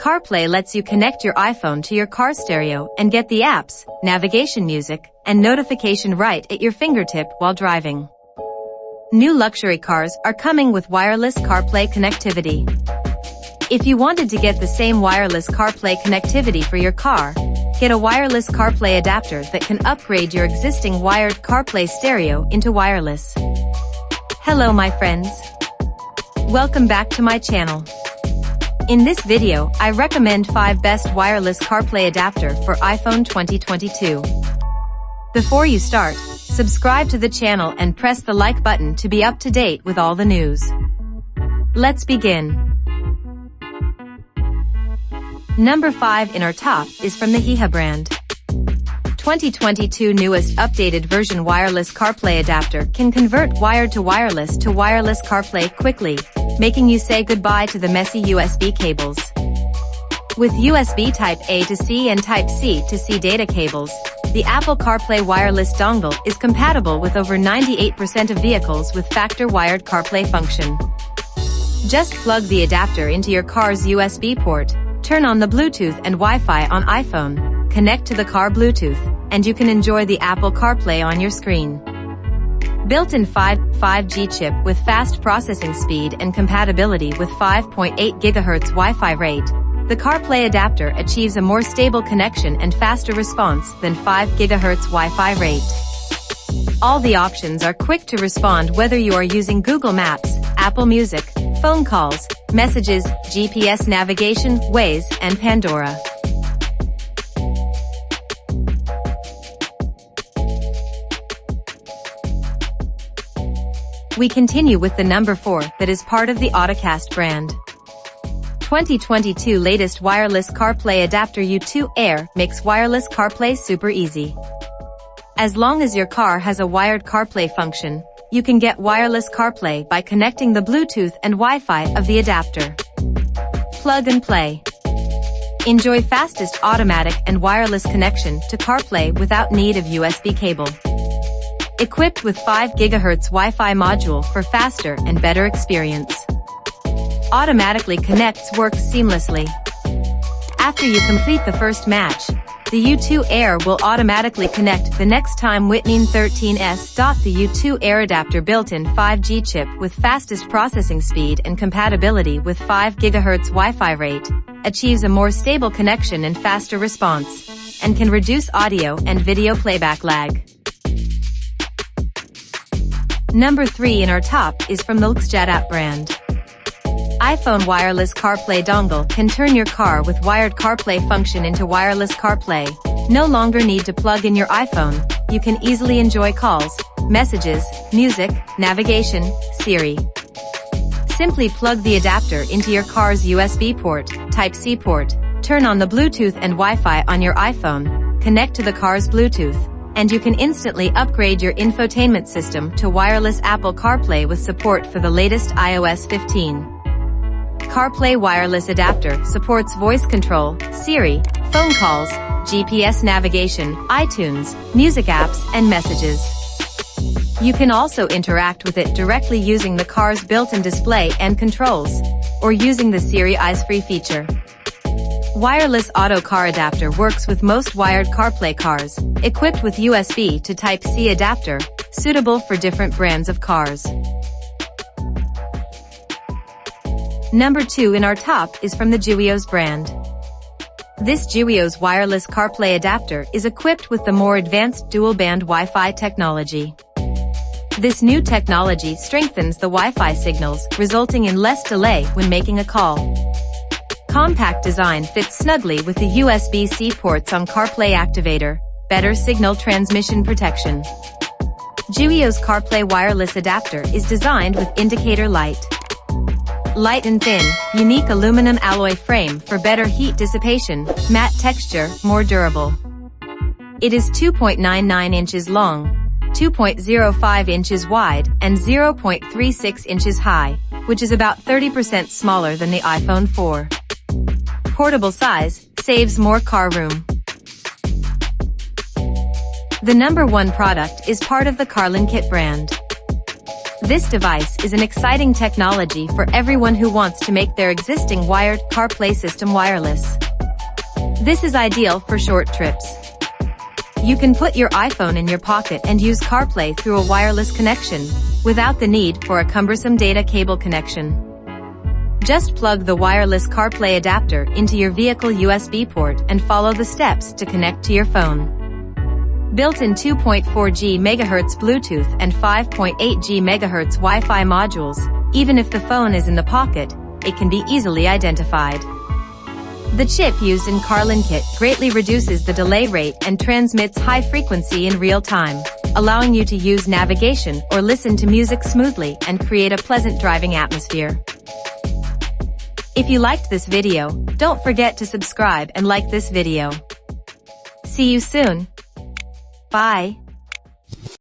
CarPlay lets you connect your iPhone to your car stereo and get the apps, navigation, music, and notification right at your fingertip while driving. New luxury cars are coming with wireless CarPlay connectivity. If you wanted to get the same wireless CarPlay connectivity for your car, get a wireless CarPlay adapter that can upgrade your existing wired CarPlay stereo into wireless. Hello my friends. Welcome back to my channel. In this video, I recommend 5 best wireless CarPlay adapter for iPhone 2022. Before you start, subscribe to the channel and press the like button to be up to date with all the news. Let's begin. Number 5 in our top is from the Hieha brand. 2022 newest updated version wireless CarPlay adapter can convert wired to wireless CarPlay quickly, making you say goodbye to the messy USB cables. With USB Type-A to C and Type-C to C data cables, the Apple CarPlay wireless dongle is compatible with over 98% of vehicles with factor wired CarPlay function. Just plug the adapter into your car's USB port, turn on the Bluetooth and Wi-Fi on iPhone, connect to the car Bluetooth, and you can enjoy the Apple CarPlay on your screen. Built-in 5G chip with fast processing speed and compatibility with 5.8 GHz Wi-Fi rate, the CarPlay adapter achieves a more stable connection and faster response than 5 GHz Wi-Fi rate. All the options are quick to respond whether you are using Google Maps, Apple Music, phone calls, messages, GPS navigation, Waze, and Pandora. We continue with the number 4 that is part of the OTTOCAST brand. 2022 latest wireless CarPlay adapter U2 Air makes wireless CarPlay super easy. As long as your car has a wired CarPlay function, you can get wireless CarPlay by connecting the Bluetooth and Wi-Fi of the adapter. Plug and play. Enjoy fastest automatic and wireless connection to CarPlay without need of USB cable. Equipped with 5 GHz Wi-Fi module for faster and better experience. Automatically connects works seamlessly. After you complete the first match, the U2 Air will automatically connect the next time Whitney 13S. The U2 Air adapter built-in 5G chip with fastest processing speed and compatibility with 5 GHz Wi-Fi rate, achieves a more stable connection and faster response, and can reduce audio and video playback lag. Number 3 in our top is from the OTTOCAST brand. iPhone wireless CarPlay dongle can turn your car with wired CarPlay function into wireless CarPlay. No longer need to plug in your iPhone. You can easily enjoy calls, messages, music, navigation, Siri. Simply plug the adapter into your car's USB port, Type-C port, turn on the Bluetooth and Wi-Fi on your iPhone, connect to the car's Bluetooth, and you can instantly upgrade your infotainment system to wireless Apple CarPlay with support for the latest iOS 15. CarPlay wireless adapter supports voice control, Siri, phone calls, GPS navigation, iTunes, music apps, and messages. You can also interact with it directly using the car's built-in display and controls, or using the Siri Eyes Free feature. Wireless auto car adapter works with most wired CarPlay cars, equipped with USB to Type-C adapter, suitable for different brands of cars. Number 2 in our top is from the giwios brand. This giwios wireless CarPlay adapter is equipped with the more advanced dual-band Wi-Fi technology. This new technology strengthens the Wi-Fi signals, resulting in less delay when making a call. Compact design fits snugly with the USB-C ports on CarPlay activator, better signal transmission protection. giwios CarPlay wireless adapter is designed with indicator light. Light and thin, unique aluminum alloy frame for better heat dissipation, matte texture, more durable. It is 2.99 inches long, 2.05 inches wide, and 0.36 inches high, which is about 30% smaller than the iPhone 4. Portable size, saves more car room. The number 1 product is part of the Carlinkit brand. This device is an exciting technology for everyone who wants to make their existing wired CarPlay system wireless. This is ideal for short trips. You can put your iPhone in your pocket and use CarPlay through a wireless connection, without the need for a cumbersome data cable connection. Just plug the wireless CarPlay adapter into your vehicle USB port and follow the steps to connect to your phone. Built-in 2.4 GHz Bluetooth and 5.8 GHz Wi-Fi modules, even if the phone is in the pocket, it can be easily identified. The chip used in Carlinkit greatly reduces the delay rate and transmits high frequency in real time, allowing you to use navigation or listen to music smoothly and create a pleasant driving atmosphere. If you liked this video, don't forget to subscribe and like this video. See you soon. Bye.